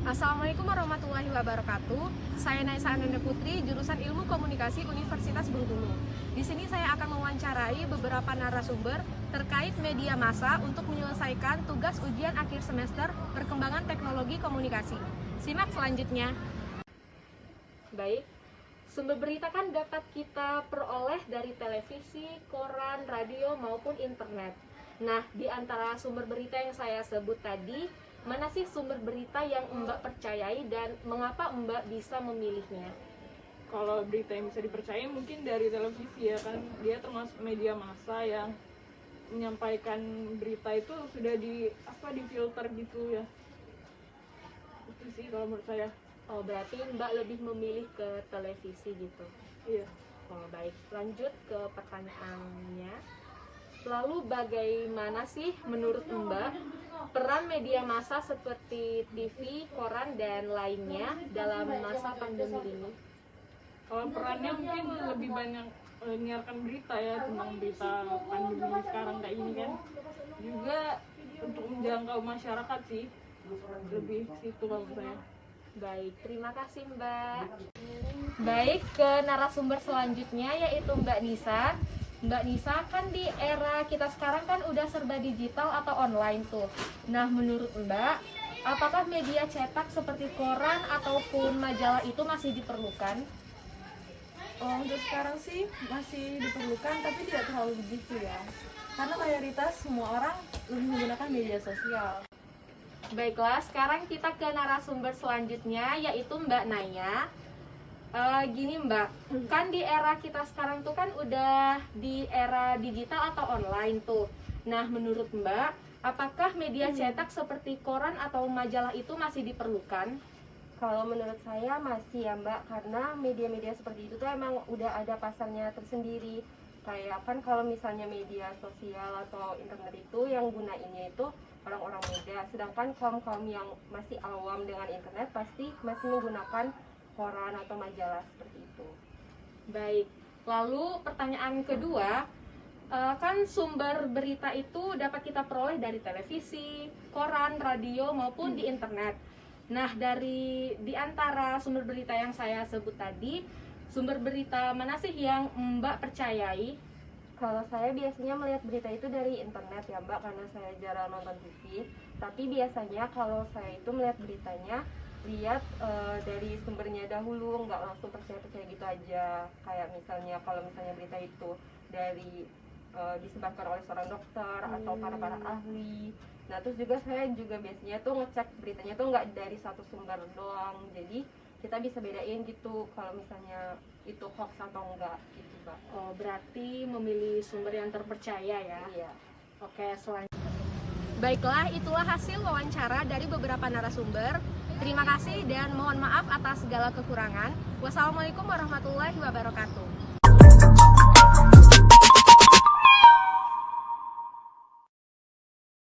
Assalamualaikum warahmatullahi wabarakatuh. Saya Naisa Ananda Putri, jurusan Ilmu Komunikasi Universitas Bengkulu. Di sini saya akan mewawancarai beberapa narasumber terkait media massa untuk menyelesaikan tugas ujian akhir semester Perkembangan Teknologi Komunikasi. Simak selanjutnya. Baik, sumber berita kan dapat kita peroleh dari televisi, koran, radio, maupun internet. Nah, di antara sumber berita yang saya sebut tadi, mana sih sumber berita yang Mbak percayai dan mengapa Mbak bisa memilihnya? Kalau berita yang bisa dipercaya mungkin dari televisi ya kan, dia termasuk media massa yang menyampaikan berita itu sudah difilter gitu ya. Itu sih kalau menurut saya. Oh, berarti Mbak lebih memilih ke televisi gitu. Iya. Oh, baik. Lanjut ke pertanyaannya. Lalu bagaimana sih menurut Mbak peran media massa seperti TV, koran, dan lainnya dalam masa pandemi ini? Kalau perannya mungkin lebih banyak menyiarkan berita ya tentang berita pandemi sekarang kayak ini kan. Juga untuk menjangkau masyarakat sih, lebih situ kalau menurut saya. Baik, terima kasih Mbak. Baik, ke narasumber selanjutnya yaitu Mbak Nisa. Mbak Nisa, kan di era kita sekarang kan udah serba digital atau online tuh. Nah, menurut Mbak, apakah media cetak seperti koran ataupun majalah itu masih diperlukan? Oh, untuk sekarang sih masih diperlukan, tapi tidak terlalu begitu ya. Karena mayoritas semua orang lebih menggunakan media sosial. Baiklah, sekarang kita ke narasumber selanjutnya yaitu Mbak Naya. Gini Mbak, kan di era kita sekarang tuh kan udah di era digital atau online tuh. Nah, menurut Mbak, apakah media cetak seperti koran atau majalah itu masih diperlukan? Kalau menurut saya masih ya Mbak, karena media-media seperti itu tuh emang udah ada pasarnya tersendiri. Kayak kan kalau misalnya media sosial atau internet itu yang gunainnya itu orang-orang muda, sedangkan kaum-kaum yang masih awam dengan internet pasti masih menggunakan koran atau majalah seperti itu. Baik, lalu pertanyaan kedua, kan sumber berita itu dapat kita peroleh dari televisi, koran, radio, maupun di internet. Nah, di antara sumber berita yang saya sebut tadi, sumber berita mana sih yang Mbak percayai? Kalau saya biasanya melihat berita itu dari internet ya Mbak, karena saya jarang nonton TV. Tapi biasanya kalau saya itu melihat beritanya, lihat dari sumbernya dahulu, nggak langsung percaya-percaya gitu aja. Kayak misalnya kalau misalnya berita itu dari disebarkan oleh seorang dokter atau para ahli. Nah, terus juga saya juga biasanya tuh ngecek beritanya tuh nggak dari satu sumber doang. Jadi kita bisa bedain gitu kalau misalnya itu hoax atau enggak gitu, Mbak. Oh, berarti memilih sumber yang terpercaya ya? Iya. Oke, selanjutnya. Baiklah, itulah hasil wawancara dari beberapa narasumber. Terima kasih dan mohon maaf atas segala kekurangan. Wassalamualaikum warahmatullahi wabarakatuh.